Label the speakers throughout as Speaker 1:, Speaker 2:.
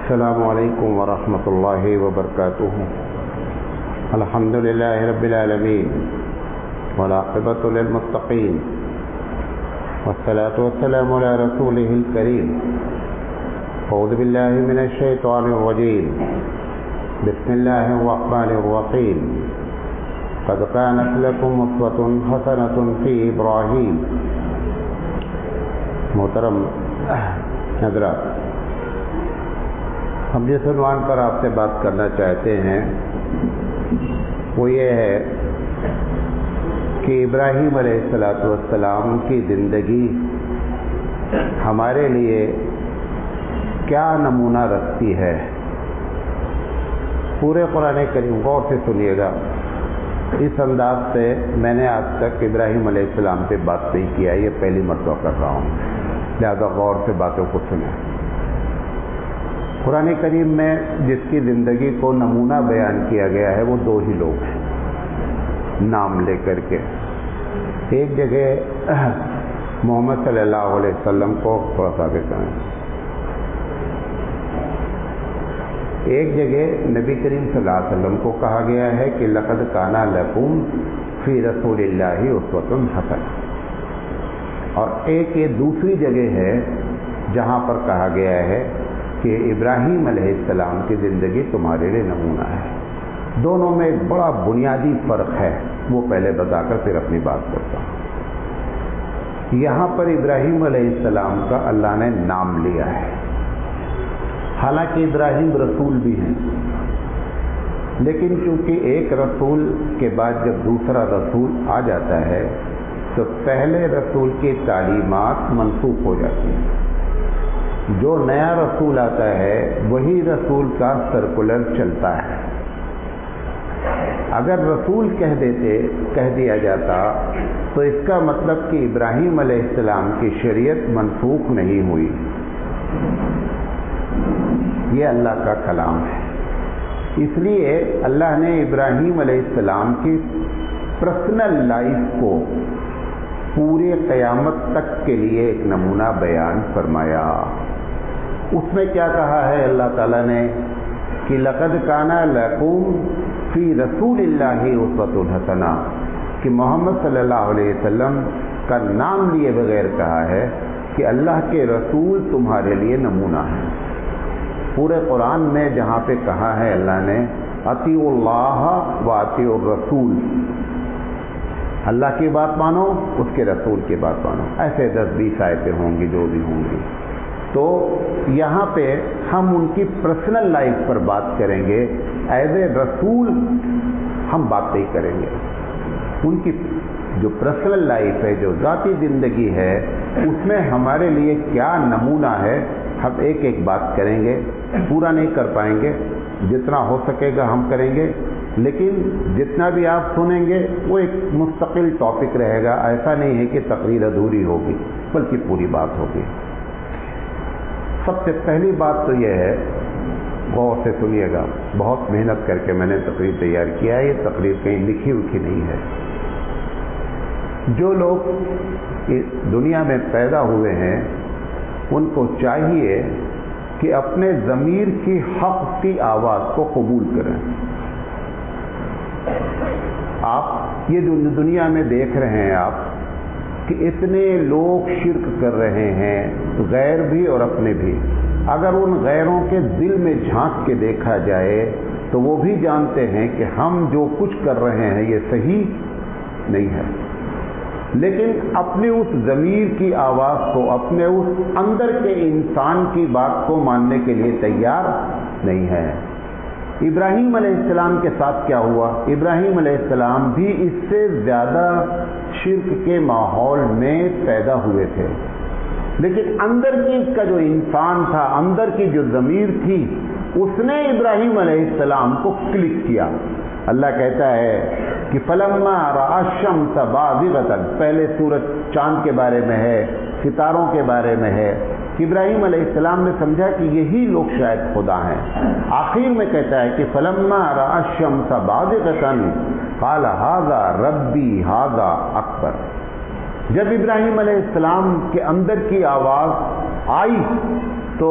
Speaker 1: السلام علیکم ورحمۃ اللہ وبرکاتہ. الحمد للہ رب العالمین والعاقبۃ للمتقین والصلاۃ والسلام علی رسولہ الکریم. اعوذ باللہ من الشیطان الرجیم. بسم اللہ الرحمن الرحیم. قد كانت لكم اسوة حسنة في ابراہیم. محترم حضرات، ہم جس عنوان پر آپ سے بات کرنا چاہتے ہیں وہ یہ ہے کہ ابراہیم علیہ السلام کی زندگی ہمارے لیے کیا نمونہ رکھتی ہے. پورے قرآن کریم غور سے سنیے گا. اس انداز سے میں نے آج تک ابراہیم علیہ السلام پہ بات نہیں کیا، یہ پہلی مرتبہ کر رہا ہوں، لہذا غور سے باتوں کو سنیں. قرآن کریم میں جس کی زندگی کو نمونہ بیان کیا گیا ہے وہ دو ہی لوگ ہیں نام لے کر کے. ایک جگہ محمد صلی اللہ علیہ وسلم کو تھوڑا سا آگے کریں. ایک جگہ نبی کریم صلی اللہ علیہ وسلم کو کہا گیا ہے کہ لقد کان لکم فی رسول اللہ اسوۃ حسنہ، اور ایک یہ دوسری جگہ ہے جہاں پر کہا گیا ہے کہ ابراہیم علیہ السلام کی زندگی تمہارے لیے نمونہ ہے. دونوں میں ایک بڑا بنیادی فرق ہے، وہ پہلے بتا کر پھر اپنی بات کرتا ہوں. یہاں پر ابراہیم علیہ السلام کا اللہ نے نام لیا ہے. حالانکہ ابراہیم رسول بھی ہیں، لیکن چونکہ ایک رسول کے بعد جب دوسرا رسول آ جاتا ہے تو پہلے رسول کی تعلیمات منسوخ ہو جاتی ہیں. جو نیا رسول آتا ہے وہی رسول کا سرکولر چلتا ہے. اگر رسول کہہ دیا جاتا تو اس کا مطلب کہ ابراہیم علیہ السلام کی شریعت منسوخ نہیں ہوئی. یہ اللہ کا کلام ہے. اس لیے اللہ نے ابراہیم علیہ السلام کی پرسنل لائف کو پورے قیامت تک کے لیے ایک نمونہ بیان فرمایا. اس میں کیا کہا ہے اللہ تعالیٰ نے کہ لقد کان لکم فی رسول اللہ اسوۃ حسنہ، کہ محمد صلی اللہ علیہ وسلم کا نام لیے بغیر کہا ہے کہ اللہ کے رسول تمہارے لیے نمونہ ہے. پورے قرآن میں جہاں پہ کہا ہے اللہ نے اطیعوا اللہ و اطیعوا الرسول، اللہ کی بات مانو، اس کے رسول کی بات مانو. ایسے 10-20 آیتیں ہوں گی جو بھی ہوں گی. تو یہاں پہ ہم ان کی پرسنل لائف پر بات کریں گے. ایز اے رسول ہم بات نہیں کریں گے. ان کی جو پرسنل لائف ہے، جو ذاتی زندگی ہے، اس میں ہمارے لیے کیا نمونہ ہے، ہم ایک ایک بات کریں گے. پورا نہیں کر پائیں گے، جتنا ہو سکے گا ہم کریں گے، لیکن جتنا بھی آپ سنیں گے وہ ایک مستقل ٹاپک رہے گا. ایسا نہیں ہے کہ تقریر ادھوری ہوگی، بلکہ پوری بات ہوگی. سب سے پہلی بات تو یہ ہے، غور سے سنیے گا، بہت محنت کر کے میں نے تقریر تیار کیا ہے. یہ تقریر کہیں لکھی اکھی نہیں ہے. جو لوگ دنیا میں پیدا ہوئے ہیں ان کو چاہیے کہ اپنے ضمیر کی حق کی آواز کو قبول کریں. آپ یہ دنیا میں دیکھ رہے ہیں آپ کہ اتنے لوگ شرک کر رہے ہیں، غیر بھی اور اپنے بھی. اگر ان غیروں کے دل میں جھانک کے دیکھا جائے تو وہ بھی جانتے ہیں کہ ہم جو کچھ کر رہے ہیں یہ صحیح نہیں ہے، لیکن اپنے اس ضمیر کی آواز کو، اپنے اس اندر کے انسان کی بات کو ماننے کے لیے تیار نہیں ہے. ابراہیم علیہ السلام کے ساتھ کیا ہوا؟ ابراہیم علیہ السلام بھی اس سے زیادہ شرک کے ماحول میں پیدا ہوئے تھے، لیکن اندر کی اس کا جو انسان تھا، اندر کی جو ضمیر تھی، اس نے ابراہیم علیہ السلام کو کلک کیا. اللہ کہتا ہے کہ فلما رأى الشمس بازغة، پہلے سورج چاند کے بارے میں ہے، ستاروں کے بارے میں ہے، کہ ابراہیم علیہ السلام نے سمجھا کہ یہی لوگ شاید خدا ہیں. آخر میں کہتا ہے کہ فلما رأى الشمس بازغة قال هذا ربی هذا اکبر. جب ابراہیم علیہ السلام کے اندر کی آواز آئی تو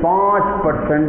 Speaker 1: 5%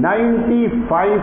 Speaker 1: 95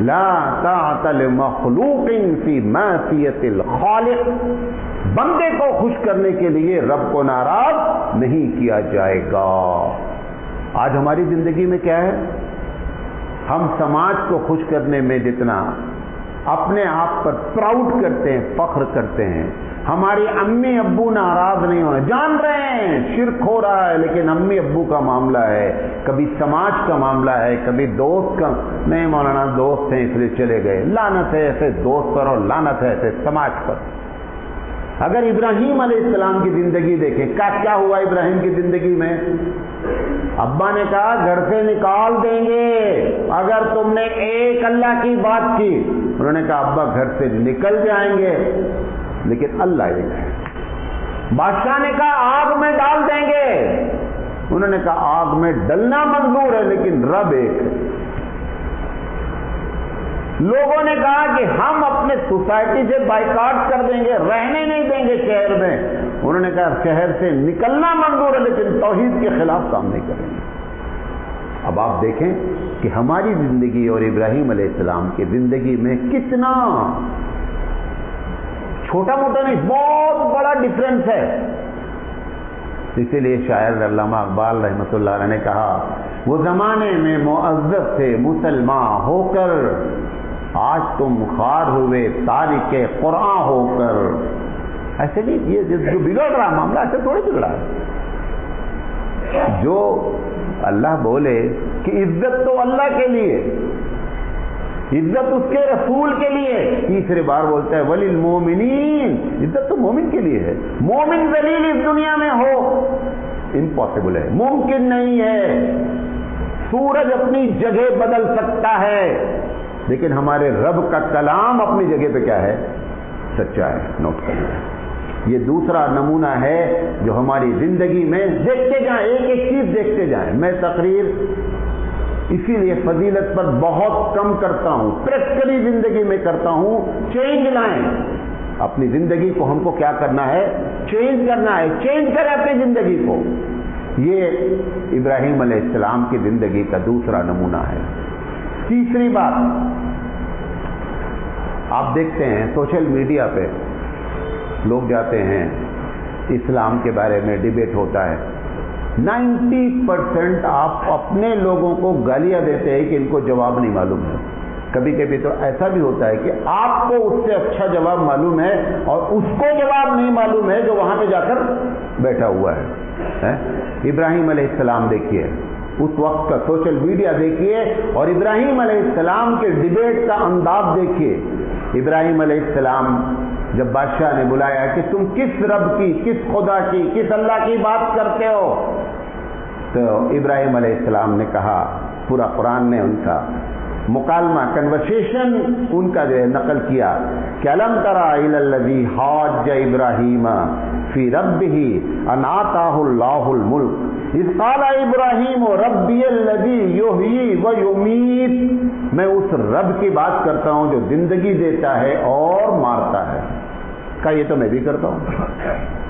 Speaker 1: لا طاعت لمخلوق فی معصیت الخالق، بندے کو خوش کرنے کے لیے رب کو ناراض نہیں کیا جائے گا۔ آج ہماری زندگی میں کیا ہے؟ ہم سماج کو خوش کرنے میں جتنا اپنے آپ پر پراؤڈ کرتے ہیں، فخر کرتے ہیں، ہماری امی ابو ناراض نہیں ہونا، جان رہے ہیں شرک ہو رہا ہے، لیکن امی ابو کا معاملہ ہے، کبھی سماج کا معاملہ ہے، کبھی دوست کا، نہیں مولانا دوست ہیں اس لیے چلے گئے، لعنت ہے ایسے دوست پر اور لعنت ہے ایسے سماج پر۔ اگر ابراہیم علیہ السلام کی زندگی دیکھیں، کیا ہوا ابراہیم کی زندگی میں؟ ابا نے کہا گھر سے نکال دیں گے اگر تم نے ایک اللہ کی بات کی۔ انہوں نے کہا ابا گھر سے نکل جائیں گے لیکن اللہ ایک ہے۔ بادشاہ نے کہا آگ میں ڈال دیں گے، انہوں نے کہا آگ میں ڈلنا منظور ہے لیکن رب ایک ہے۔ لوگوں نے کہا کہ ہم اپنے سوسائٹی سے بائیکاٹ کر دیں گے، رہنے نہیں دیں گے شہر میں، انہوں نے کہا شہر سے نکلنا منظور ہے لیکن توحید کے خلاف کام نہیں کریں گے۔ اب آپ دیکھیں کہ ہماری زندگی اور ابراہیم علیہ السلام کی زندگی میں کتنا چھوٹا موٹا نہیں، بہت بڑا ڈفرنس ہے۔ اسی لیے شاعر علامہ اقبال رحمۃ اللہ علیہ نے کہا وہ زمانے میں معزز تھے مسلمان ہو کر، آج تم خوار ہوئے تارک قرآن ہو کر۔ ایسے نہیں، یہ جو بگڑ رہا معاملہ ایسے تھوڑی بگڑا ہے۔ جو اللہ بولے کہ عزت تو اللہ کے لیے، عزت اس کے رسول کے لیے، تیسری بار بولتا ہے وللمومنین، عزت تو مومن کے لیے ہے۔ مومن ذلیل اس دنیا میں ہو امپاسبل ہے، ممکن نہیں ہے۔ سورج اپنی جگہ بدل سکتا ہے لیکن ہمارے رب کا کلام اپنی جگہ پہ کیا ہے؟ سچا ہے۔ نوٹ کرنا، یہ دوسرا نمونہ ہے جو ہماری زندگی میں دیکھتے جائیں، ایک ایک چیز دیکھتے جائیں۔ میں تقریر اسی لیے فضیلت پر بہت کم کرتا ہوں، پریکٹیکلی زندگی میں کرتا ہوں۔ چینج لائیں اپنی زندگی کو، ہم کو کیا کرنا ہے؟ چینج کرنا ہے، چینج کریں اپنی زندگی کو۔ یہ ابراہیم علیہ السلام کی زندگی کا دوسرا نمونہ ہے۔ تیسری بات، آپ دیکھتے ہیں سوشل میڈیا پہ لوگ جاتے ہیں، اسلام کے بارے میں ڈیبیٹ ہوتا ہے، 90% آپ اپنے لوگوں کو گالیاں دیتے ہیں کہ ان کو جواب نہیں معلوم ہے۔ کبھی کبھی تو ایسا بھی ہوتا ہے کہ آپ کو اس سے اچھا جواب معلوم ہے اور اس کو جواب نہیں معلوم ہے جو وہاں پہ جا کر بیٹھا ہوا ہے۔ ابراہیم علیہ السلام دیکھیے، اس وقت کا سوشل میڈیا دیکھیے اور ابراہیم علیہ السلام کے ڈیبیٹ کا انداز دیکھیے۔ ابراہیم علیہ السلام جب بادشاہ نے بلایا کہ تم کس رب کی، کس خدا کی، کس اللہ کی بات کرتے ہو، تو ابراہیم علیہ السلام نے کہا، پورا قرآن نے ان کا مکالمہ، کنورسیشن ان کا جو ہے نقل کیا کہ الم تری الی الذی حاج ابراہیم فی ربہ ان آتاہ اللہ الملک اذ قال ابراہیم ربی الذی یحیی و یمیت۔ میں اس رب کی بات کرتا ہوں جو زندگی دیتا ہے اور مارتا ہے۔ کہا یہ تو میں بھی کرتا ہوں۔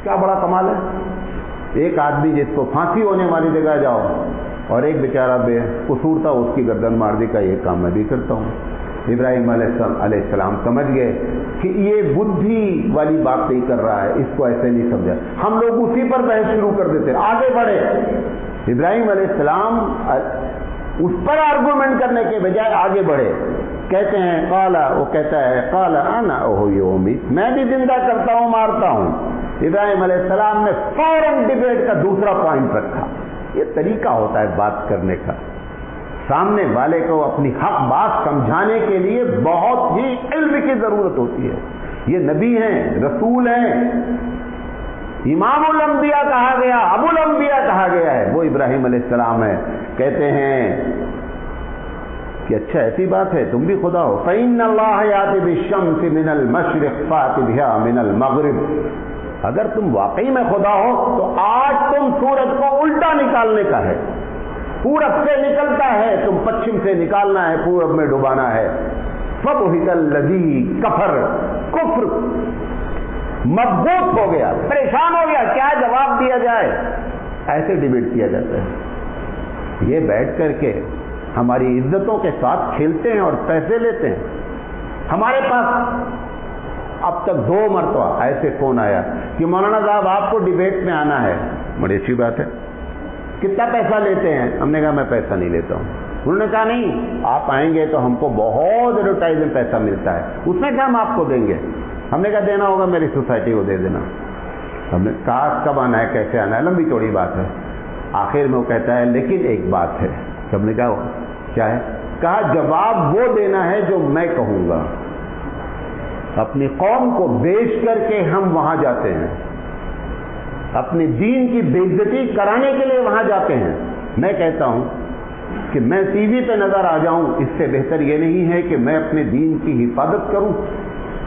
Speaker 1: کیا بڑا کمال ہے، ایک آدمی جس کو پھانسی ہونے والی جگہ جاؤ اور ایک بیچارہ بے قصور تھا اس کی گردن مار دی، کا یہ کام میں بھی کرتا ہوں۔ ابراہیم علیہ السلام سمجھ گئے کہ یہ بدھی والی بات نہیں کر رہا ہے، اس کو ایسے نہیں سمجھا۔ ہم لوگ اسی پر بحث شروع کر دیتے، آگے بڑھے۔ ابراہیم علیہ السلام اس پر آرگومنٹ کرنے کے بجائے آگے بڑھے، کہتے ہیں قالا، وہ کہتا ہے قالا انا احیی و امیت، میں بھی زندہ کرتا ہوں مارتا ہوں۔ ابراہیم علیہ السلام نے فوراً ڈیبیٹ کا دوسرا پوائنٹ رکھا۔ یہ طریقہ ہوتا ہے بات کرنے کا، سامنے والے کو اپنی حق بات سمجھانے کے لیے بہت ہی علم کی ضرورت ہوتی ہے۔ یہ نبی ہیں، رسول ہیں، امام الانبیاء کہا گیا، ابو الانبیاء کہا گیا ہے، وہ ابراہیم علیہ السلام ہے۔ کہتے ہیں کہ اچھا ایسی بات ہے، تم بھی خدا ہو۔ فإن اللہ یأتی بالشمس من المشرق فأت بها من المغرب، اگر تم واقعی میں خدا ہو تو آج تم سورج کو الٹا نکالنے کا ہے، پورب سے نکلتا ہے، تم پچھم سے نکالنا ہے، پورب میں ڈبانا ہے۔ فبہت الذی کفر، کفر مبہوت ہو گیا، پریشان ہو گیا، کیا جواب دیا جائے۔ ایسے ڈیبیٹ کیا جاتا ہے۔ یہ بیٹھ کر کے ہماری عزتوں کے ساتھ کھیلتے ہیں اور پیسے لیتے ہیں. ہمارے پاس اب تک 2 مرتبہ ایسے فون آیا کہ مولانا صاحب آپ کو ڈیبیٹ میں آنا ہے. بڑی اچھی بات ہے. کتنا پیسہ لیتے ہیں؟ ہم نے کہا میں پیسہ نہیں لیتا ہوں. انہوں نے کہا نہیں آپ آئیں گے تو ہم کو بہت ایڈورٹائزنگ پیسہ ملتا ہے, اس میں کیا ہم آپ کو دیں گے. ہم نے کہا دینا ہوگا میری سوسائٹی کو دے دینا. ہم نے کہا کب آنا ہے, کیسے آنا ہے, لمبی چوڑی بات ہے. آخر میں وہ کہتا ہے لیکن ایک بات ہے. ہم نے کہا کیا ہے؟ کہا جواب وہ دینا ہے جو میں کہوں گا. اپنی قوم کو بیچ کر کے ہم وہاں جاتے ہیں, اپنے دین کی بے عزتی کرانے کے لیے وہاں جاتے ہیں. میں کہتا ہوں کہ میں ٹی وی پہ نظر آ جاؤں, اس سے بہتر یہ نہیں ہے کہ میں اپنے دین کی حفاظت کروں.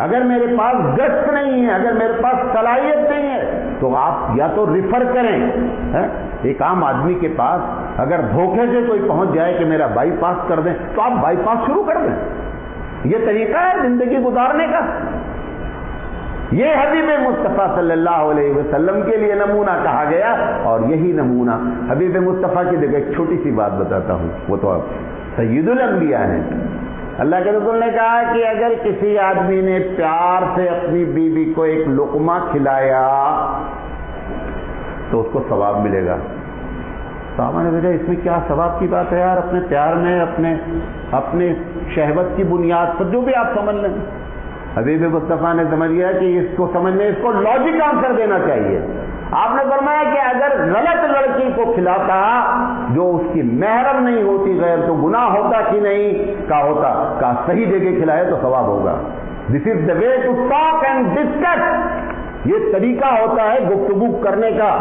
Speaker 1: اگر میرے پاس گشت نہیں ہے, اگر میرے پاس صلاحیت نہیں ہے تو آپ یا تو ریفر کریں. ایک عام آدمی کے پاس اگر دھوکے سے کوئی پہنچ جائے کہ میرا بائی پاس کر دیں تو آپ بائی پاس شروع کر دیں. یہ طریقہ ہے زندگی گزارنے کا. یہ حبیب مصطفیٰ صلی اللہ علیہ وسلم کے لیے نمونہ کہا گیا, اور یہی نمونہ حبیب مصطفیٰ کی جگہ ایک چھوٹی سی بات بتاتا ہوں, وہ تو سید الانبیاء ہیں. اللہ کے رسول نے کہا کہ اگر کسی آدمی نے پیار سے اپنی بیوی کو ایک لقمہ کھلایا تو اس کو ثواب ملے گا. صحابہ نے کہا اس میں کیا ثواب کی بات ہے یار, اپنے پیار میں اپنے شہوت کی بنیاد پر جو بھی آپ سمجھ لیں. حبیب مصطفیٰ نے سمجھ گیا کہ اس کو سمجھنے, اس کو لاجک آنسر دینا چاہیے. آپ نے فرمایا کہ اگر غلط لڑکی کو کھلاتا جو اس کی محرم نہیں ہوتی غیر, تو گناہ ہوتا کہ نہیں؟ کہا ہوتا. کہا صحیح جگہ کھلائے تو ثواب ہوگا. This is the way to talk and discuss. یہ طریقہ ہوتا ہے گفتگو کرنے کا.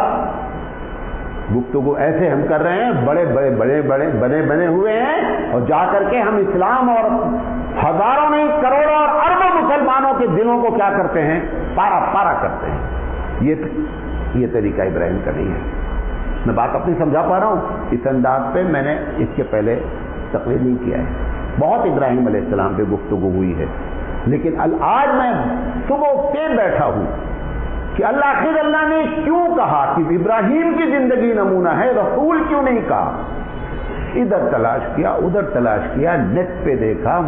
Speaker 1: گفتگو ایسے ہم کر رہے ہیں, بڑے بنے ہوئے ہیں, اور جا کر کے ہم اسلام اور ہزاروں نہیں کروڑوں اور اربوں مسلمانوں کے دلوں کو کیا کرتے ہیں؟ پارا کرتے ہیں. یہ طریقہ ابراہیم کا نہیں ہے. میں بات اپنی سمجھا پا رہا ہوں؟ اس انداز پہ میں نے اس کے پہلے تقریر نہیں کیا ہے. بہت ابراہیم علیہ السلام پہ گفتگو ہوئی ہے, لیکن آج میں صبح سے بیٹھا ہوں کہ اللہ نے کیوں کہا کہ ابراہیم کی زندگی نمونہ ہے, رسول کیوں نہیں کہا؟ ادھر تلاش کیا, ادھر تلاش کیا, نیٹ پہ دیکھا,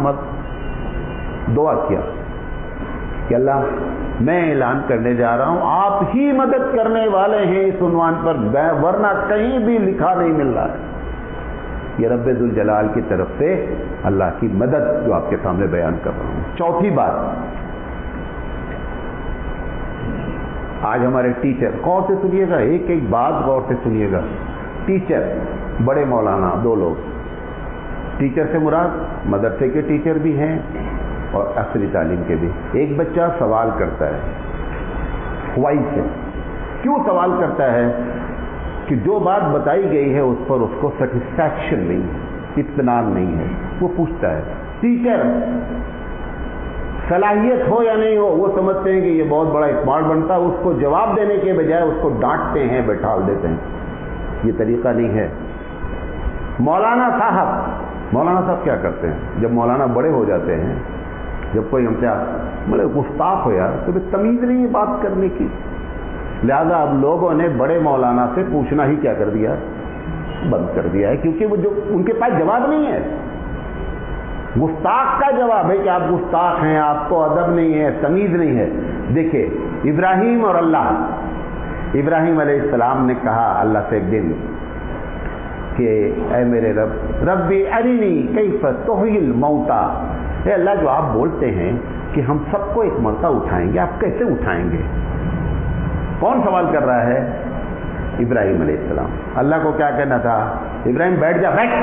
Speaker 1: دعا کیا کہ اللہ میں اعلان کرنے جا رہا ہوں, آپ ہی مدد کرنے والے ہیں اس عنوان پر, ورنہ کہیں بھی لکھا نہیں مل رہا ہے. یہ رب ذوالجلال کی طرف سے اللہ کی مدد جو آپ کے سامنے بیان کر رہا ہوں. چوتھی بات, آج ہمارے ٹیچر, غور سے سنیے گا, ایک ایک بات غور سے سنیے گا. ٹیچر, بڑے مولانا 2 لوگ. ٹیچر سے مراد مدرسے کے ٹیچر بھی ہیں اور عصری تعلیم کے بھی. ایک بچہ سوال کرتا ہے خواہش سے. کیوں سوال کرتا ہے؟ کہ جو بات بتائی گئی ہے اس پر اس کو سیٹسفیکشن نہیں, اطمینان نہیں ہے, وہ پوچھتا ہے. ٹیچر صلاحیت ہو یا نہیں ہو, وہ سمجھتے ہیں کہ یہ بہت بڑا اسمارٹ بنتا ہے, اس کو جواب دینے کے بجائے اس کو ڈانٹتے ہیں, بیٹھا دیتے ہیں. یہ طریقہ نہیں ہے. مولانا صاحب کیا کرتے ہیں؟ جب مولانا بڑے ہو جاتے ہیں, جب کوئی ہم سے بڑے گستاخ ہو یار, تو تمیز نہیں ہے بات کرنے کی, لہذا اب لوگوں نے بڑے مولانا سے پوچھنا ہی کیا کر دیا, بند کر دیا ہے, کیونکہ وہ جو ان کے پاس جواب نہیں ہے. گستاخ کا جواب ہے کہ آپ گستاخ ہیں, آپ کو ادب نہیں ہے, تمیز نہیں ہے. دیکھیں ابراہیم اور اللہ, ابراہیم علیہ السلام نے کہا اللہ سے ایک دن کہ اے میرے ربی ارینی کیف تحیی الموتى, اے اللہ جو آپ بولتے ہیں کہ ہم سب کو ایک مرتبہ اٹھائیں گے, آپ کیسے اٹھائیں گے؟ کون سوال کر رہا ہے؟ ابراہیم علیہ السلام. اللہ کو کیا کہنا تھا؟ ابراہیم بیٹھ جا, بیٹھ.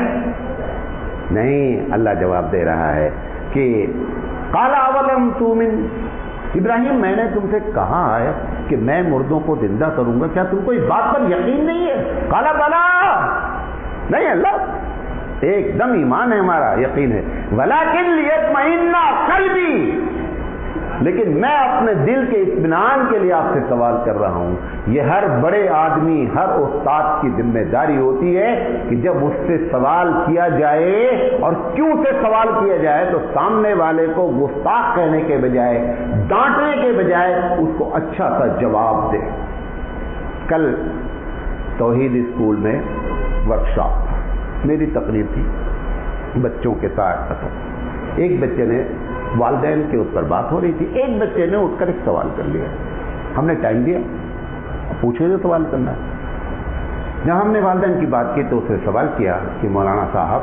Speaker 1: نہیں, اللہ جواب دے رہا ہے کہ قال اولم تؤمن, ابراہیم میں نے تم سے کہا ہے کہ میں مردوں کو زندہ کروں گا, کیا تم کو اس بات پر یقین نہیں ہے؟ قال بلا, نہیں اللہ ایک دم ایمان ہے ہمارا, یقین ہے. ولکن لیطمئن قلبی, لیکن میں اپنے دل کے اطمینان کے لیے آپ سے سوال کر رہا ہوں. یہ ہر بڑے آدمی, ہر استاد کی ذمہ داری ہوتی ہے کہ جب اس سے سوال کیا جائے, اور کیوں سے سوال کیا جائے, تو سامنے والے کو گستاخ کہنے کے بجائے, ڈانٹنے کے بجائے اس کو اچھا سا جواب دے. کل توحید اسکول میں ورکشاپ, میری تقریر تھی. بچوں کے ساتھ ایک بچے نے والدین کے اس پر بات ہو رہی تھی، ایک بچے نے اٹھ کر ایک سوال کر لیا. ہم نے ٹائم دیا، پوچھے جو سوال کرنا ہے. جب ہم نے والدین کی بات کی تو اسے سوال کیا کہ مولانا صاحب،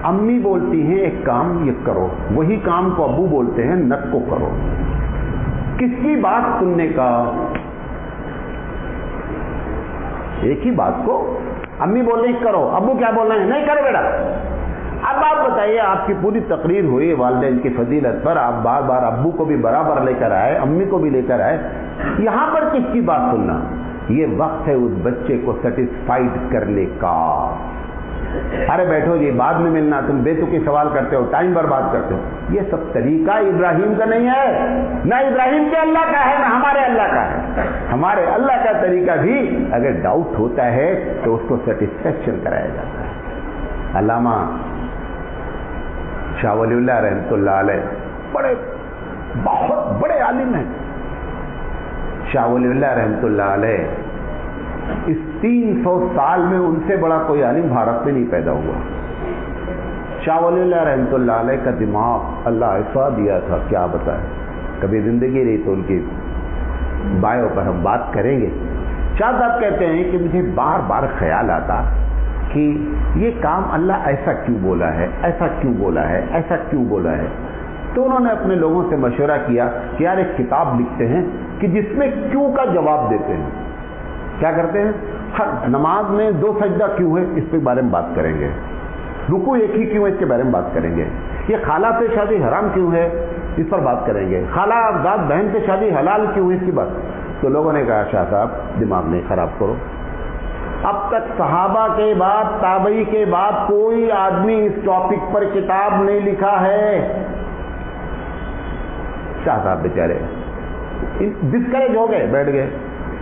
Speaker 1: امی بولتی ہیں ایک کام یہ کرو، وہی کام کو ابو بولتے ہیں نہ کو کرو، کس کی بات سننے کا؟ ایک ہی بات کو امی بول رہی کرو، ابو کیا بول رہے ہیں نہیں کرو بیٹا. اب آپ بتائیے، آپ کی پوری تقریر ہوئی والدین کی فضیلت پر، آپ بار بار ابو کو بھی برابر لے کر آئے، امی کو بھی لے کر آئے، یہاں پر کس کی بات سننا؟ یہ وقت ہے اس بچے کو سیٹسفائیڈ کرنے کا. ارے بیٹھو جی بعد میں ملنا، تم بے تکی سوال کرتے ہو، ٹائم برباد کرتے ہو. یہ سب طریقہ ابراہیم کا نہیں ہے، نہ ابراہیم کے اللہ کا ہے، نہ ہمارے اللہ کا ہے. ہمارے اللہ کا طریقہ بھی اگر ڈاؤٹ ہوتا ہے تو اس کو سیٹسفیکشن کرایا جاتا ہے. علامہ شاہ ولی اللہ رحمۃ اللہ علیہ بہت بڑے عالم ہیں. شاہ ولی اللہ رحمۃ اللہ علیہ اس 300 سال میں ان سے بڑا کوئی عالم بھارت میں نہیں پیدا ہوا. شاہ ولی اللہ رحمۃ اللہ علیہ کا دماغ اللہ ایسا دیا تھا کیا بتائیں. کبھی زندگی رہی تو ان کی بایوں پر ہم بات کریں گے. شاہ صاحب کہتے ہیں کہ مجھے بار بار خیال آتا کہ یہ کام اللہ ایسا کیوں بولا ہے، ایسا کیوں بولا ہے، ایسا کیوں بولا ہے. تو انہوں نے اپنے لوگوں سے مشورہ کیا کہ یار ایک کتاب لکھتے ہیں کہ جس میں کیوں کا جواب دیتے ہیں. کیا کرتے ہیں؟ ہر نماز میں 2 سجدہ کیوں ہے اس کے بارے میں بات کریں گے، رکوع ایک ہی کیوں ہے اس کے بارے میں بات کریں گے، یہ خالہ سے شادی حرام کیوں ہے اس پر بات کریں گے، خالہ ذات بہن سے شادی حلال کیوں ہے اس کی بات. تو لوگوں نے کہا شاہ صاحب دماغ نہیں خراب کرو، اب تک صحابہ کے بعد تابعی کے بعد کوئی آدمی اس ٹاپک پر کتاب نہیں لکھا ہے. شاہ صاحب بیچارے ڈسکریج ہو گئے، بیٹھ گئے.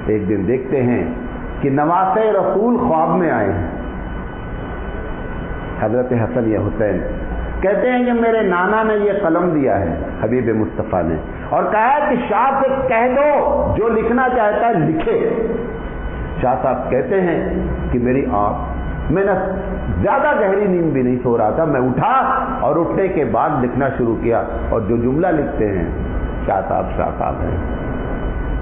Speaker 1: ایک دن دیکھتے ہیں کہ نواسے رسول خواب میں آئے ہیں. حضرت حسن یا حسین کہتے ہیں کہ میرے نانا نے یہ قلم دیا ہے حبیب مصطفیٰ نے، اور کہا کہ شاہ سے کہہ دو جو لکھنا چاہتا ہے لکھے. شاہ صاحب کہتے ہیں کہ میری آنکھ، میں نے زیادہ گہری نیند بھی نہیں سو رہا تھا، میں اٹھا اور اٹھنے کے بعد لکھنا شروع کیا، اور جو جملہ لکھتے ہیں شاہ صاحب ہیں.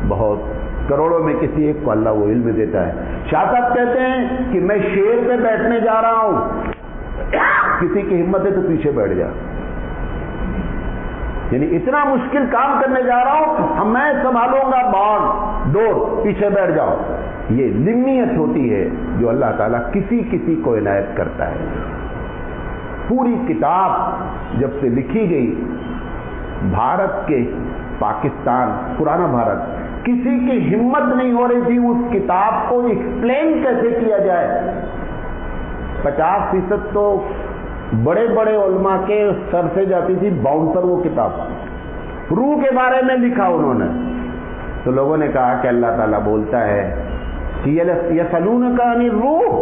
Speaker 1: بہت کروڑوں میں کسی ایک کو اللہ وہ علم دیتا ہے. شاہ صاحب کہتے ہیں کہ میں شیر پہ بیٹھنے جا رہا ہوں، کسی کی ہمت ہے تو پیچھے بیٹھ جا. یعنی اتنا مشکل کام کرنے جا رہا ہوں، میں سنبھالوں گا باغ ڈور، پیچھے بیٹھ جاؤ. یہ لمنیت ہوتی ہے جو اللہ تعالیٰ کسی کو عنایت کرتا ہے. پوری کتاب جب سے لکھی گئی، بھارت کے پاکستان پرانا بھارت، کسی کی ہمت نہیں ہو رہی تھی اس کتاب کو ایکسپلین کیسے کیا جائے. 50% تو بڑے بڑے علماء کے سر سے جاتی تھی باؤنسر وہ کتاب. روح کے بارے میں لکھا انہوں نے. تو لوگوں نے کہا کہ اللہ تعالیٰ بولتا ہے کہ یسألونک عن الروح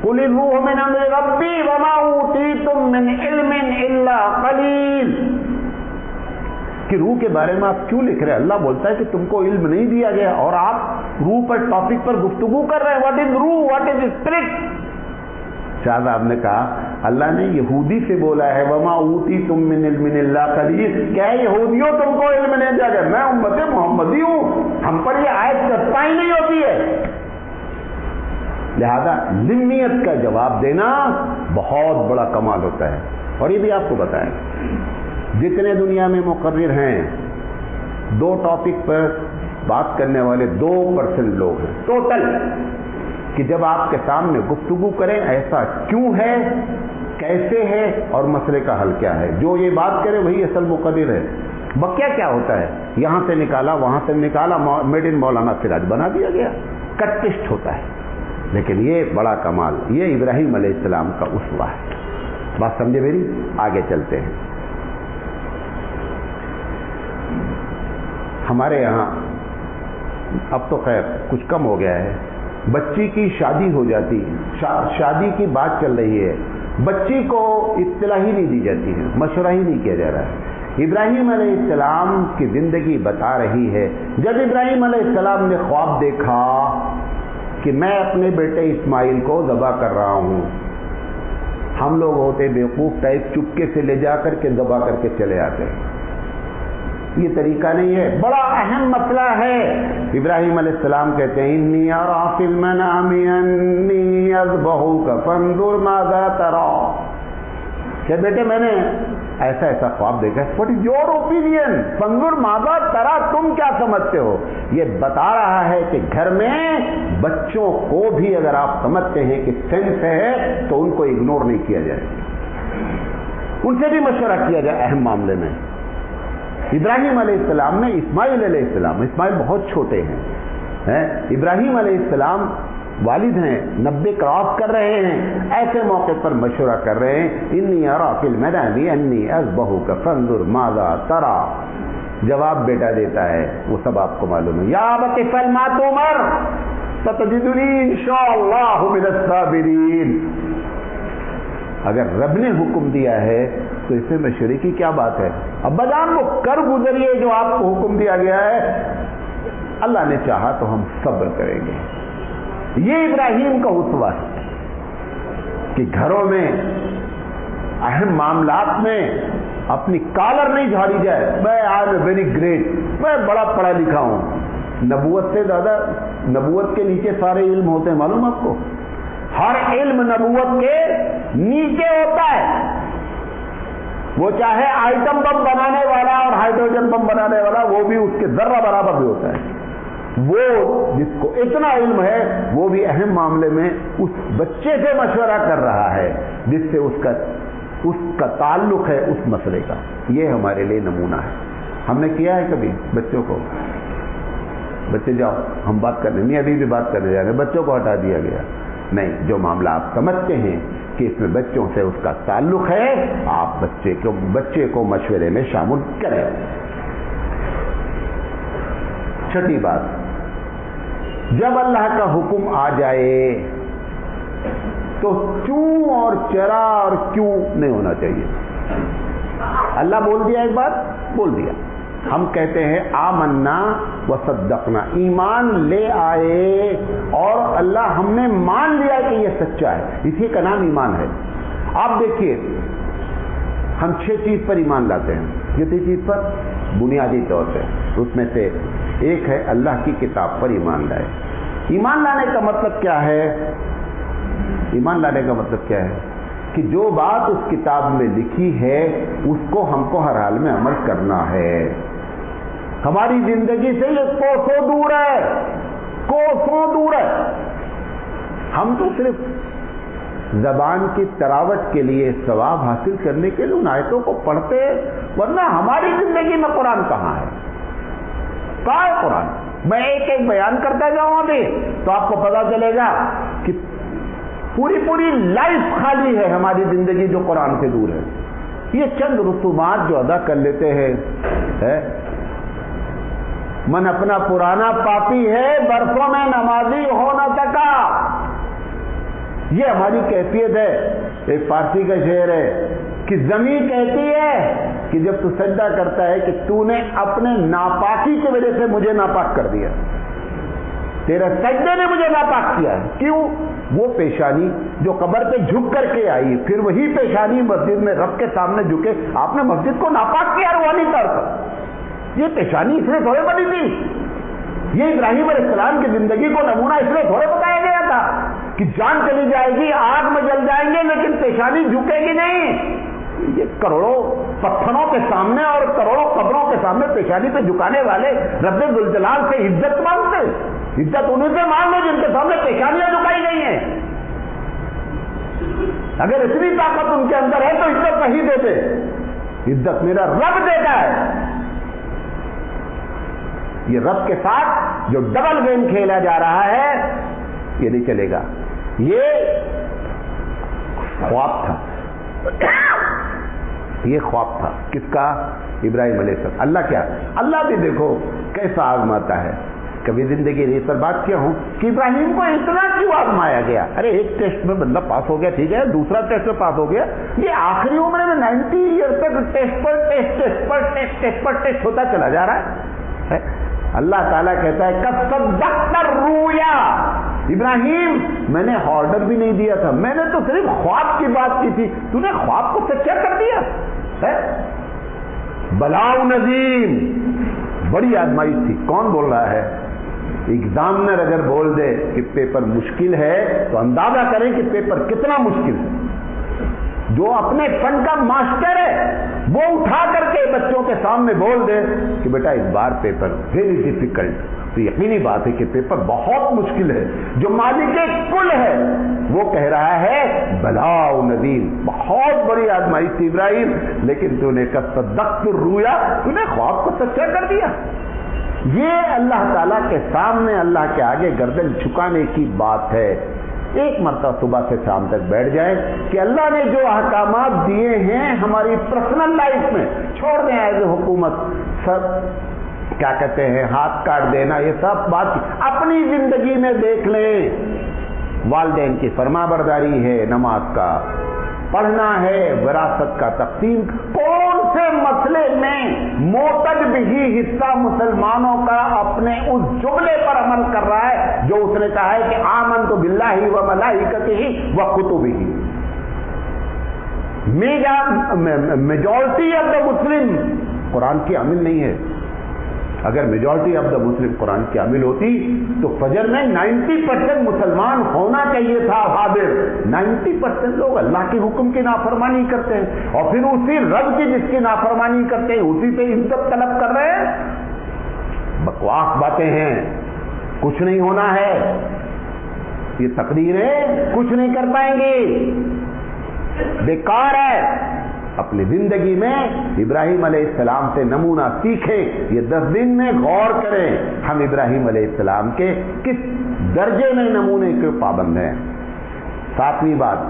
Speaker 1: قل الروح من امر ربی وما اوتیتم من علم الا قلیل. کہ روح کے بارے میں آپ کیوں لکھ رہے ہیں؟ اللہ بولتا ہے کہ تم کو علم نہیں دیا گیا اور آپ روح پر ٹاپک پر گفتگو کر رہے ہیں. واٹ از روح، واٹ از اسپرٹ. شاہ صاحب نے کہا اللہ نے یہودی سے بولا ہے وما اوتیتم من علم الا قلیل. کیا یہودیوں تم کو علم نہیں دیا گیا؟ میں امت محمدی ہوں، ہم پر یہ آیت چسپاں ہی نہیں ہوتی ہے. لہذا ذمیت کا جواب دینا بہت بڑا کمال ہوتا ہے. اور یہ بھی آپ کو بتائیں، جتنے دنیا میں مقرر ہیں 2 ٹاپک پر بات کرنے والے 2% لوگ ہیں ٹوٹل، کہ جب آپ کے سامنے گفتگو کریں ایسا کیوں ہے، کیسے ہے اور مسئلے کا حل کیا ہے، جو یہ بات کرے وہی اصل مقرر ہے. بقیہ کیا ہوتا ہے؟ یہاں سے نکالا وہاں سے نکالا، میڈ ان مولانا سراج بنا دیا گیا، کٹ پسٹ ہوتا ہے. لیکن یہ بڑا کمال، یہ ابراہیم علیہ السلام کا اسوہ ہے. بات سمجھے میری؟ آگے چلتے ہیں. ہمارے یہاں اب تو خیر کچھ کم ہو گیا ہے، بچی کی شادی ہو جاتی، شادی کی بات چل رہی ہے، بچی کو اطلاع ہی نہیں دی جاتی ہے، مشورہ ہی نہیں کیا جا رہا ہے. ابراہیم علیہ السلام کی زندگی بتا رہی ہے، جب ابراہیم علیہ السلام نے خواب دیکھا کہ میں اپنے بیٹے اسماعیل کو ذبح کر رہا ہوں، ہم لوگ ہوتے بیوقوف ٹائپ چپکے سے لے جا کر کے دبا کر کے چلے آتے ہیں. یہ طریقہ نہیں ہے، بڑا اہم مسئلہ ہے. ابراہیم علیہ السلام کہتے ہیں انی ارا فی المنام انی اذبحک فانظر ماذا تری، کہ بیٹے میں نے ایسا ایسا خواب دیکھا ہے. What is your opinion? فانظر ماذا تری، تم کیا سمجھتے ہو؟ یہ بتا رہا ہے کہ گھر میں بچوں کو بھی اگر آپ سمجھتے ہیں کہ سینس ہے تو ان کو اگنور نہیں کیا جائے، ان سے بھی مشورہ کیا جائے اہم معاملے میں. ابراہیم علیہ السلام نے اسماعیل علیہ السلام، اسماعیل بہت چھوٹے ہیں، ابراہیم علیہ السلام والد ہیں، 90 کراس کر رہے ہیں، ایسے موقع پر مشورہ کر رہے ہیں انی ارا فی المنام انی اذبحک فانظر ماذا تری. جواب بیٹا دیتا ہے، وہ سب آپ کو معلوم ہے. یا ابت افعل ما تؤمر ستجدنی انشاءاللہ من الصابرین. اگر رب نے حکم دیا ہے تو اس میں مشورے کی کیا بات ہے؟ ابا جان وہ کر گزریے جو آپ کو حکم دیا گیا ہے، اللہ نے چاہا تو ہم صبر کریں گے. یہ ابراہیم کا اسوہ ہے کہ گھروں میں اہم معاملات میں اپنی کالر نہیں جھاڑی جائے. میں آئی ایم ویری گریٹ، میں بڑا پڑھا لکھا ہوں. نبوت سے زیادہ نبوت کے نیچے سارے علم ہوتے ہیں، معلوم آپ کو؟ ہر علم نبوت کے نیچے ہوتا ہے. وہ چاہے آئٹم بم بنانے والا اور ہائیڈروجن بم بنانے والا، وہ بھی اس کے ذرہ برابر بھی ہوتا ہے. وہ جس کو اتنا علم ہے وہ بھی اہم معاملے میں اس بچے سے مشورہ کر رہا ہے جس سے اس کا تعلق ہے اس مسئلے کا. یہ ہمارے لیے نمونہ ہے. ہم نے کیا ہے کبھی بچوں کو، بچے جاؤ ہم بات کرنے نہیں، ابھی بھی بات کرنے جا رہے ہیں، بچوں کو ہٹا دیا گیا. نہیں، جو معاملہ آپ سمجھتے ہیں کہ اس میں بچوں سے اس کا تعلق ہے، آپ بچے کو مشورے میں شامل کریں. چھٹی بات، جب اللہ کا حکم آ جائے تو چوں اور چرا اور کیوں نہیں ہونا چاہیے. اللہ بول دیا ایک بات، بول دیا، ہم کہتے ہیں آمنا وصدقنا، ایمان لے آئے اور اللہ ہم نے مان لیا کہ یہ سچا ہے، اسی کا نام ایمان ہے. آپ دیکھیے ہم 6 چیز پر ایمان لاتے ہیں. کتنی چیز پر؟ بنیادی طور پہ. اس میں سے ایک ہے اللہ کی کتاب پر ایمان لائے. ایمان لانے کا مطلب کیا ہے؟ ایمان لانے کا مطلب کیا ہے؟ کہ جو بات اس کتاب میں لکھی ہے اس کو ہم کو ہر حال میں عمل کرنا ہے. ہماری زندگی سے یہ کوسوں دور ہے، کوسوں دور ہے. ہم تو صرف زبان کی تراوٹ کے لیے، ثواب حاصل کرنے کے لیے ان آیتوں کو پڑھتے، ورنہ ہماری زندگی میں قرآن کہاں ہے؟ کہاں ہے قرآن؟ میں ایک ایک بیان کرتا جاؤں ابھی تو آپ کو پتا چلے گا کہ پوری لائف خالی ہے ہماری زندگی جو قرآن سے دور ہے. یہ چند رسومات جو ادا کر لیتے ہیں، من اپنا پرانا پاپی ہے برسوں میں نمازی ہو نہ سکا، یہ ہماری کیفیت ہے. ایک فارسی کا شعر ہے کہ زمین کہتی ہے کہ جب تو سجدہ کرتا ہے کہ تو نے اپنے ناپاکی کی وجہ سے مجھے ناپاک کر دیا، تیرا سجدے نے مجھے ناپاک کیا ہے. کیوں؟ وہ پیشانی جو قبر پہ جھک کر کے آئی، پھر وہی پیشانی مسجد میں رب کے سامنے جھکے، آپ نے مسجد کو ناپاک کیا روحانی طور پر. یہ پیشانی اس لیے تھوڑے بنی تھی، یہ ابراہیم علیہ السلام کی زندگی کو نمونہ اس لیے تھوڑے بتایا گیا تھا کہ جان چلی جائے گی، آگ میں جل جائیں گے لیکن پیشانی جھکے گی نہیں. یہ کروڑوں پتھروں کے سامنے اور کروڑوں قبروں کے سامنے پیشانی پہ جھکانے والے رب ذوالجلال سے عزت مانگتے. عزت انہیں سے مان لو جن کے سامنے پیشانیاں جھکائی گئی ہیں. اگر اتنی طاقت ان کے اندر ہے تو عزت نہیں دیتے. عزت میرا رب دیتا ہے. یہ رب کے ساتھ جو ڈبل گیم کھیلا جا رہا ہے یہ نہیں چلے گا. یہ خواب تھا، یہ خواب تھا کس کا؟ ابراہیم علیہ السلام. اللہ کیا؟ اللہ بھی دیکھو کیسا آزماتا ہے. کبھی زندگی اس پر بات کیا ہوں کہ ابراہیم کو اتنا کیوں آزمایا گیا؟ ارے ایک ٹیسٹ میں بندہ پاس ہو گیا ٹھیک ہے، دوسرا ٹیسٹ میں پاس ہو گیا، یہ آخری عمر میں 90 ایئر تک ٹیسٹ پر ٹیسٹ ہوتا چلا جا رہا ہے. اللہ تعالیٰ کہتا ہے کَصَدَّقْتَ الرُّؤْيَا، ابراہیم میں نے آرڈر بھی نہیں دیا تھا, میں نے تو صرف خواب کی بات کی تھی, تو نے خواب کو سچا کر دیا ہے. بلاؤ نظیم, بڑی آزمائش تھی. کون بول رہا ہے؟ ایگزامنر اگر بول دے کہ پیپر مشکل ہے تو اندازہ کریں کہ پیپر کتنا مشکل ہے. جو اپنے فن کا ماسٹر ہے وہ اٹھا کر کے بچوں کے سامنے بول دے کہ بیٹا اس بار پیپر ویری ڈیفیکلٹ, تو یقینی بات ہے کہ پیپر بہت مشکل ہے. جو مالک کل ہے وہ کہہ رہا ہے بلاؤ نذیر, بہت بڑی آزمائش تھی ابراہیم, لیکن تو نے صدقت الرؤیا, تو نے خواب کو سچا کر دیا. یہ اللہ تعالیٰ کے سامنے, اللہ کے آگے گردن جھکانے کی بات ہے. ایک مرتبہ صبح سے شام تک بیٹھ جائیں کہ اللہ نے جو احکامات دیے ہیں ہماری پرسنل لائف میں, چھوڑ دیں ایز اے حکومت سب کیا کہتے ہیں ہاتھ کاٹ دینا, یہ سب بات اپنی زندگی میں دیکھ لیں. والدین کی فرما برداری ہے, نماز کا پڑھنا ہے, وراثت کا تقسیم, کون سے مسئلے میں معتد بھی حصہ مسلمانوں کا اپنے اس جملے پر عمل کر رہا ہے جو اس نے کہا ہے کہ آمنت باللہ و ملائکتہ و کتبہ. میجورٹی آف دا مسلم قرآن کی عامل نہیں ہے. اگر میجورٹی آف دا مسلم قرآن کی عامل ہوتی تو فجر میں 90% مسلمان ہونا چاہیے تھا. حاضر 90% لوگ اللہ کے حکم کی نافرمانی کرتے ہیں, اور پھر اسی رب کی جس کی نافرمانی کرتے ہیں اسی پہ عزت طلب کر رہے ہیں. بکواس باتیں ہیں, کچھ نہیں ہونا ہے, یہ تقریریں کچھ نہیں کر پائیں گی, بیکار ہے. اپنی زندگی میں ابراہیم علیہ السلام سے نمونہ سیکھیں. یہ 10 دن میں غور کریں ہم ابراہیم علیہ السلام کے کس درجے میں نمونے کے پابند ہیں. 7ویں بات,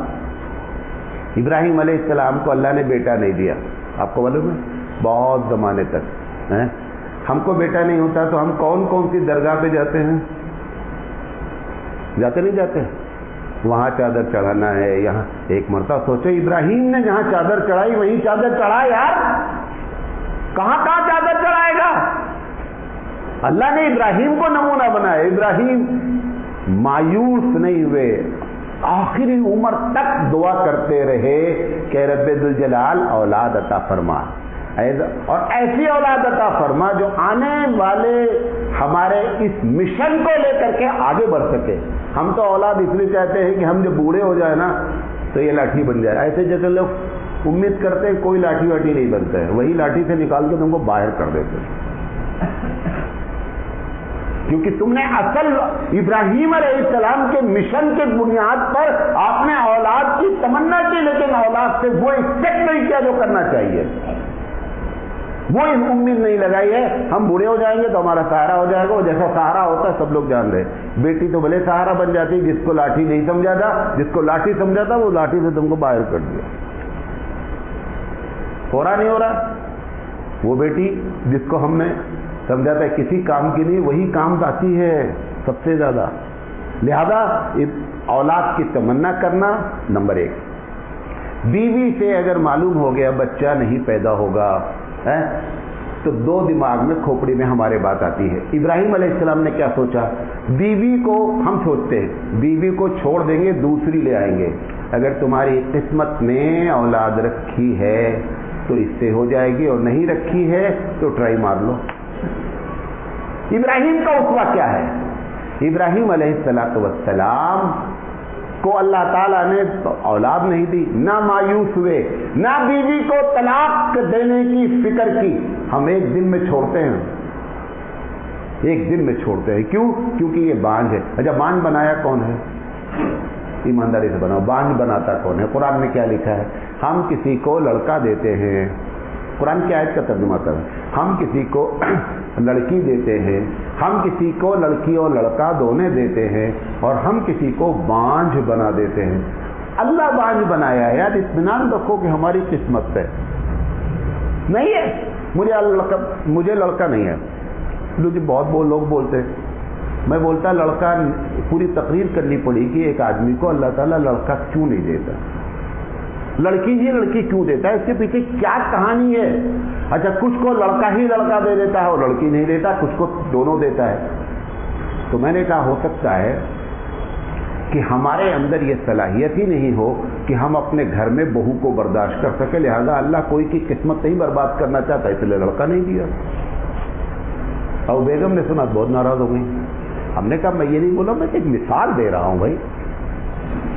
Speaker 1: ابراہیم علیہ السلام کو اللہ نے بیٹا نہیں دیا. آپ کو معلوم ہے بہت زمانے تک ہم کو بیٹا نہیں ہوتا تو ہم کون کون سی درگاہ پہ جاتے ہیں, جاتے نہیں جاتے, وہاں چادر چڑھانا ہے, یہاں. ایک مرتبہ سوچو ابراہیم نے جہاں چادر چڑھائی وہیں چادر چڑھائے یار, کہاں کہاں چادر چڑھائے گا. اللہ نے ابراہیم کو نمونہ بنایا. ابراہیم مایوس نہیں ہوئے, آخری عمر تک دعا کرتے رہے کہ رب ذوالجلال اولاد عطا فرما, اور ایسی اولاد عطا فرما جو آنے والے ہمارے اس مشن کو لے کر کے آگے بڑھ سکے. ہم تو اولاد اس لیے چاہتے ہیں کہ ہم جب بوڑھے ہو جائے نا تو یہ لاٹھی بن جائے. ایسے جیسے لوگ امید کرتے ہیں کوئی لاٹھی واٹھی نہیں بنتا ہے, وہی لاٹھی سے نکال کے تم کو باہر کر دیتے ہیں, کیونکہ تم نے اصل ابراہیم علیہ السلام کے مشن کے بنیاد پر آپ نے اولاد کی تمنا کی, لیکن اولاد سے وہ ایکسپیکٹ نہیں کیا جو کرنا چاہیے, وہ امید نہیں لگائی ہے ہم بوڑھے ہو جائیں گے تو ہمارا سہارا ہو جائے گا. جیسا سہارا ہوتا ہے سب لوگ جان رہے, بیٹی تو بھلے سہارا بن جاتی, جس کو لاٹھی نہیں سمجھا تھا, جس کو لاٹھی سمجھا تھا وہ لاٹھی سے تم کو باہر کر دیا. ہو رہا نہیں ہو رہا. وہ بیٹی جس کو ہم نے سمجھا تھا کسی کام کی نہیں, وہی کام آتی ہے سب سے زیادہ. لہذا اولاد کی تمنا کرنا نمبر 1. بیوی سے اگر معلوم ہو گیا بچہ نہیں پیدا ہوگا تو 2 دماغ میں کھوپڑی میں ہمارے بات آتی ہے. ابراہیم علیہ السلام نے کیا سوچا, بیوی کو ہم سوچتے ہیں بیوی کو چھوڑ دیں گے دوسری لے آئیں گے, اگر تمہاری قسمت نے اولاد رکھی ہے تو اس سے ہو جائے گی, اور نہیں رکھی ہے تو ٹرائی مار لو. ابراہیم کا اسوہ کیا ہے؟ ابراہیم علیہ السلام کو اللہ تعالیٰ نے اولاد نہیں دی, نہ مایوس ہوئے, نہ بیوی کو طلاق دینے کی فکر کی. ہم ایک دن میں چھوڑتے ہیں, ایک دن میں چھوڑتے ہیں. کیوں؟ کیونکہ یہ بانجھ ہے. اچھا بانجھ بنایا کون ہے؟ ایمانداری سے بناؤ, بانجھ بناتا کون ہے؟ قرآن میں کیا لکھا ہے؟ ہم کسی کو لڑکا دیتے ہیں, قرآن کی آیت کا ترجمہ کر, ہم کسی کو لڑکی دیتے ہیں, ہم کسی کو لڑکی اور لڑکا دونوں دیتے ہیں, اور ہم کسی کو بانجھ بنا دیتے ہیں. اللہ بانجھ بنایا ہے یار, اطمینان رکھو کہ ہماری قسمت ہے نہیں ہے. مجھے لڑکا نہیں ہے. بہت لوگ بولتے ہیں, میں بولتا لڑکا, پوری تقریر کرنی پڑی کہ ایک آدمی کو اللہ تعالیٰ لڑکا کیوں نہیں دیتا, لڑکی ہی لڑکی کیوں دیتا ہے, اس کے پیچھے کیا کہانی ہے. اچھا کچھ کو لڑکا ہی لڑکا دے دیتا ہے اور لڑکی نہیں دیتا, کچھ کو دونوں دیتا ہے. تو میں نے کہا ہو سکتا ہے کہ ہمارے اندر یہ صلاحیت ہی نہیں ہو کہ ہم اپنے گھر میں بہو کو برداشت کر سکے. لہذا اللہ کوئی کی قسمت نہیں برباد کرنا چاہتا, اس لیے لڑکا نہیں دیا. اور بیگم نے سنا بہت ناراض ہو گئی. ہم نے کہا میں یہ نہیں بولا, میں ایک مثال دے رہا ہوں بھائی,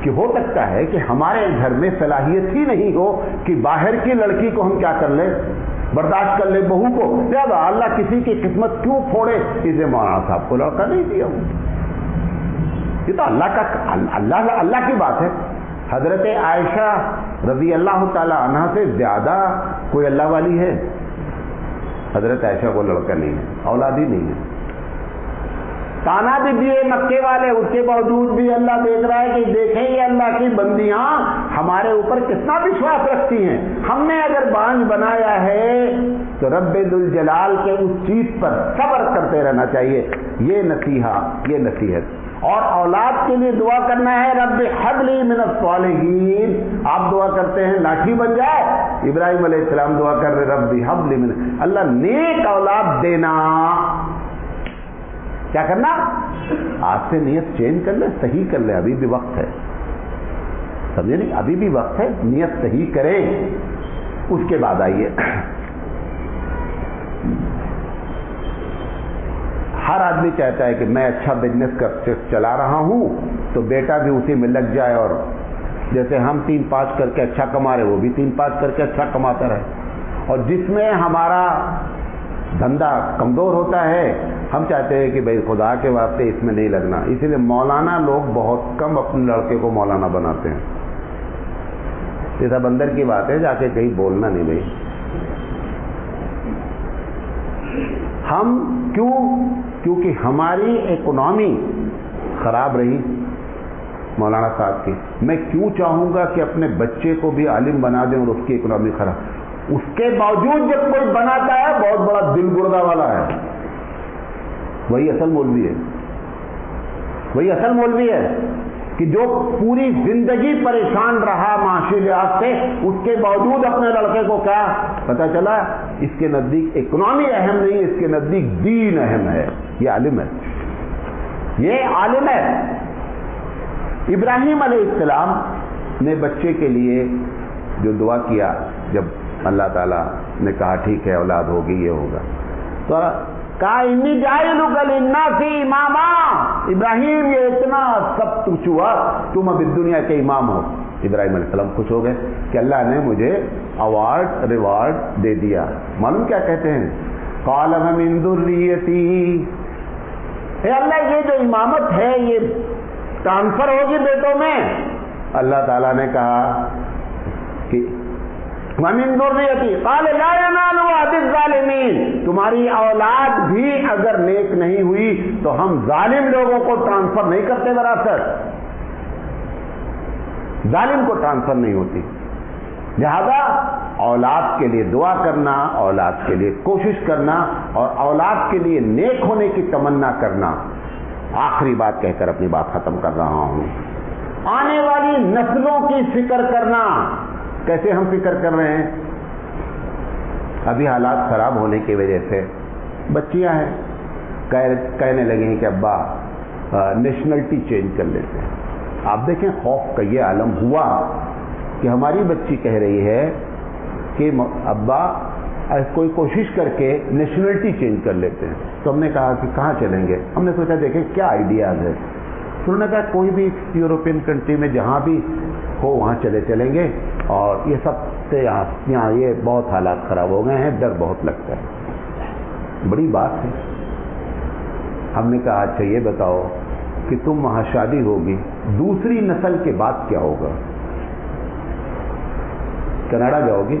Speaker 1: کہ ہو سکتا ہے کہ ہمارے گھر میں صلاحیت ہی نہیں ہو کہ باہر کی لڑکی کو ہم کیا کر لیں, برداشت کر لیں بہو کو. لہذا اللہ کسی کی قسمت کیوں پھوڑے, اسے مولانا صاحب کو لڑکا نہیں دیا. یہ تو اللہ کی بات ہے. حضرت عائشہ رضی اللہ تعالی عنہا سے زیادہ کوئی اللہ والی ہے؟ حضرت عائشہ کو لڑکا نہیں ہے, اولاد ہی نہیں ہے. تانا بھی دیے مکے والے, اس کے باوجود بھی اللہ دیکھ رہا ہے کہ دیکھیں یہ اللہ کی بندیاں ہمارے اوپر کتنا وشواس رکھتی ہیں. ہم نے اگر بانجھ بنایا ہے تو رب ذوالجلال کے اس چیز پر صبر کرتے رہنا چاہیے. یہ نصیحت. اور اولاد کے لیے دعا کرنا ہے, رب ہب لی من الصالحین. آپ دعا کرتے ہیں لاٹھی بن جائے, ابراہیم علیہ السلام دعا کر رہے رب ہب لی من, اللہ نیک اولاد دینا. کیا کرنا؟ آج سے نیت چینج کر لے, صحیح کر لے, ابھی بھی وقت ہے. سمجھے نہیں, ابھی بھی وقت ہے, نیت صحیح کریں. اس کے بعد آئیے, ہر آدمی چاہتا ہے کہ میں اچھا بزنس چلا رہا ہوں تو بیٹا بھی اسی میں لگ جائے, اور جیسے ہم 3-5 کر کے اچھا کما رہے وہ بھی 3-5 کر کے اچھا کماتا رہے. اور جس میں ہمارا دھندا کمزور ہوتا ہے ہم چاہتے ہیں کہ بھائی خدا کے واسطے اس میں نہیں لگنا. اسی لیے مولانا لوگ بہت کم اپنے لڑکے کو مولانا بناتے ہیں. یہ سب اندر کی بات ہے, جا کے کہیں بولنا نہیں بھائی. ہم کیونکہ ہماری اکنامی خراب رہی مولانا صاحب کی. میں کیوں چاہوں گا کہ اپنے بچے کو بھی عالم بنا دیں اور اس کی اکنامی خراب. اس کے باوجود جب کوئی بناتا ہے بہت بڑا دل گردہ والا ہے, وہی اصل مولوی ہے کہ جو پوری زندگی پریشان رہا معاشی لحاظ سے, اس کے باوجود اپنے لڑکے کو کیا پتا چلا, اس کے نزدیک اکنامی اہم نہیں, اس کے نزدیک دین اہم ہے. یہ عالم ہے. ابراہیم علیہ السلام نے بچے کے لیے جو دعا کیا, جب اللہ تعالیٰ نے کہا ٹھیک ہے اولاد ہوگی یہ ہوگا, تو کہا انی جاعلک للناس اماما. ابراہیم یہ اتنا سب کچھ ہوا, تم اب دنیا کے امام ہو. ابراہیم علیہ السلام خوش ہو گئے کہ اللہ نے مجھے ریوارڈ دے دیا. معلوم کیا کہتے ہیں, قال من ذریتی, اے اللہ یہ جو امامت ہے یہ ٹرانسفر ہوگی بیٹوں میں. اللہ تعالیٰ نے کہا کہ وَمِن ذُرِّيَّتِي قَالَ لَا يَنَالُ عَهْدِ الظَّالِمِينَ, تمہاری اولاد بھی اگر نیک نہیں ہوئی تو ہم ظالم لوگوں کو ٹرانسفر نہیں کرتے وراثت. ظالم کو ٹرانسفر نہیں ہوتی. لہذا اولاد کے لیے دعا کرنا, اولاد کے لیے کوشش کرنا, اور اولاد کے لیے نیک ہونے کی تمنا کرنا. آخری بات کہہ کر اپنی بات ختم کر رہا ہوں. آنے والی نسلوں کی فکر کرنا. کیسے ہم فکر کر رہے ہیں؟ ابھی حالات خراب ہونے کی وجہ سے بچیاں ہیں کہنے لگے ہیں کہ ابا نیشنلٹی چینج کر لیتے ہیں. آپ دیکھیں خوف کا یہ عالم ہوا کہ ہماری بچی کہہ رہی ہے کہ ابا کوئی کوشش کر کے نیشنلٹی چینج کر لیتے ہیں. تو ہم نے کہا کہ کہاں چلیں گے؟ ہم نے سوچا دیکھیں کیا آئیڈیاز ہے. انہوں نے کہا کوئی بھی یورپین کنٹری میں جہاں بھی ہو وہاں چلیں گے, اور یہ سب سے یہاں یہ بہت حالات خراب ہو گئے ہیں, ڈر بہت لگتا ہے. بڑی بات ہے. ہم نے کہا اچھا یہ بتاؤ کہ تم وہاں شادی ہوگی, دوسری نسل کے بعد کیا ہوگا؟ کینیڈا جاؤ گی,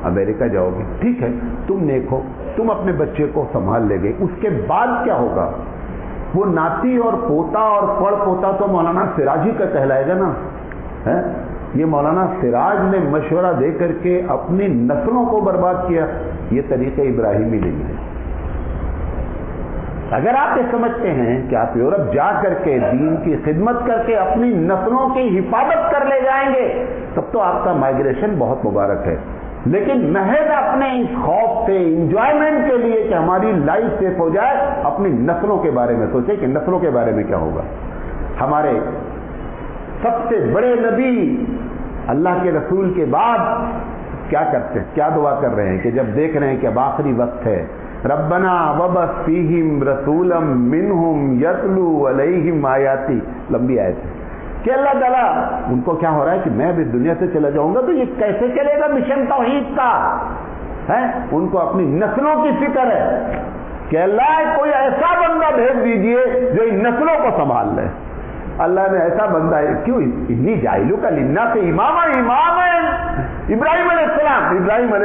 Speaker 1: امریکہ جاؤ گی, ٹھیک ہے تم نیک ہو, تم اپنے بچے کو سنبھال لے گے, اس کے بعد کیا ہوگا؟ وہ ناتی اور پوتا اور پڑ پوتا تو مولانا سراج ہی کا کہلائے گا نا. یہ مولانا سراج نے مشورہ دے کر کے اپنی نسلوں کو برباد کیا. یہ طریقہ ابراہیمی نہیں ہے. اگر آپ یہ سمجھتے ہیں کہ آپ یورپ جا کر کے دین کی خدمت کر کے اپنی نسلوں کی حفاظت کر لے جائیں گے تب تو آپ کا مائگریشن بہت مبارک ہے. لیکن محض اپنے اس خوف سے انجوائمنٹ کے لیے کہ ہماری لائف سیف ہو جائے, اپنی نسلوں کے بارے میں سوچیں کہ نسلوں کے بارے میں کیا ہوگا. ہمارے سب سے بڑے نبی اللہ کے رسول کے بعد کیا کرتے ہیں, کیا دعا کر رہے ہیں کہ جب دیکھ رہے ہیں کہ اب آخری وقت ہے, ربنا وبعث فیہم رسولا منہم یتلو علیہم آیاتی, لمبی آیت ہے کہ اللہ تعالیٰ ان کو کیا ہو رہا ہے کہ میں اب اس دنیا سے چلا جاؤں گا تو یہ کیسے چلے گا مشن توحید کا ہے. ان کو اپنی نسلوں کی فکر ہے کہ اللہ کوئی ایسا بندہ بھیج دیجئے جو ان نسلوں کو سنبھال لے. اللہ نے ایسا بندہ ہے, کیوں انی جائلو کا للناس اماما, ابراہیم علیہ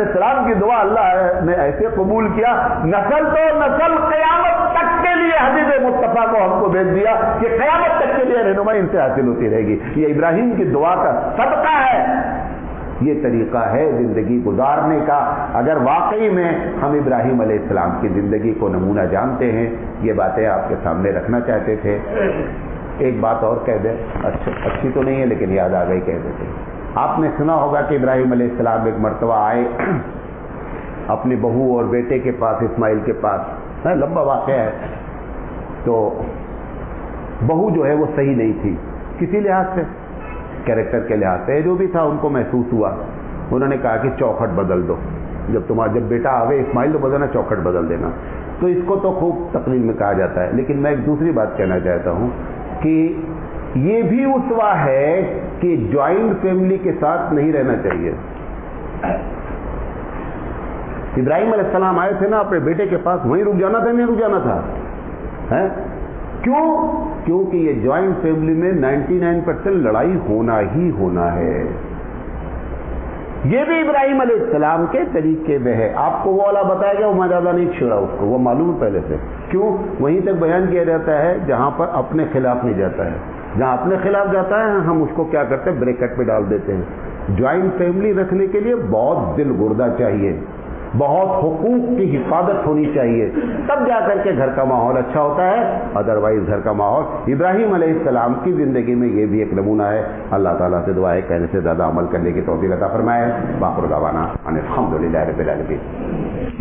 Speaker 1: السلام کی دعا اللہ نے ایسے قبول کیا, نسل تو نسل قیامت تک کے لیے حبیب مصطفیٰ کو ہم کو بھیج دیا کہ قیامت تک کے لیے رہنمائی ان سے حاصل ہوتی رہے گی. یہ ابراہیم کی دعا کا صدقہ ہے. یہ طریقہ ہے زندگی گزارنے کا. اگر واقعی میں ہم ابراہیم علیہ السلام کی زندگی کو نمونہ جانتے ہیں, یہ باتیں آپ کے سامنے رکھنا چاہتے تھے. ایک بات اور کہہ دیں, اچھی تو نہیں ہے لیکن یاد آ گئی, کہہ دیتے. آپ نے سنا ہوگا کہ ابراہیم علیہ السلام ایک مرتبہ آئے اپنی بہو اور بیٹے کے پاس, اسماعیل کے پاس, لمبا واقعہ ہے. تو بہو جو ہے وہ صحیح نہیں تھی کسی لحاظ سے, کیریکٹر کے لحاظ سے, جو بھی تھا ان کو محسوس ہوا. انہوں نے کہا کہ چوکھٹ بدل دو, جب بیٹا آوے اسماعیل تو بدلنا, چوکھٹ بدل دینا. تو اس کو تو خوب تقریر میں کہا جاتا ہے. لیکن میں ایک دوسری بات کہنا چاہتا ہوں کہ یہ بھی اسوہ ہے کہ جوائنٹ فیملی کے ساتھ نہیں رہنا چاہیے. ابراہیم علیہ السلام آئے تھے نا اپنے بیٹے کے پاس, وہیں رک جانا تھا, نہیں رک جانا تھا. کیوں؟ کیونکہ یہ جوائنٹ فیملی میں 99% لڑائی ہونا ہی ہونا ہے. یہ بھی ابراہیم علیہ السلام کے طریقے میں ہے. آپ کو وہ والا بتایا گیا, وہ مجازہ نہیں چھوڑا, اس کو وہ معلوم پہلے سے. کیوں؟ وہیں تک بیان کیا جاتا ہے جہاں پر اپنے خلاف نہیں جاتا ہے. جہاں اپنے خلاف جاتا ہے ہم اس کو کیا کرتے ہیں, بریکٹ پہ ڈال دیتے ہیں. جوائنٹ فیملی رکھنے کے لیے بہت دل گردہ چاہیے, بہت حقوق کی حفاظت ہونی چاہیے, تب جا کر کے گھر کا ماحول اچھا ہوتا ہے. ادروائز گھر کا ماحول, ابراہیم علیہ السلام کی زندگی میں یہ بھی ایک نمونہ ہے. اللہ تعالیٰ سے دعا ہے کہنے سے زیادہ عمل کرنے کی توفیق عطا فرمائے. باخر دعوانا ان الحمدللہ رب العالمین.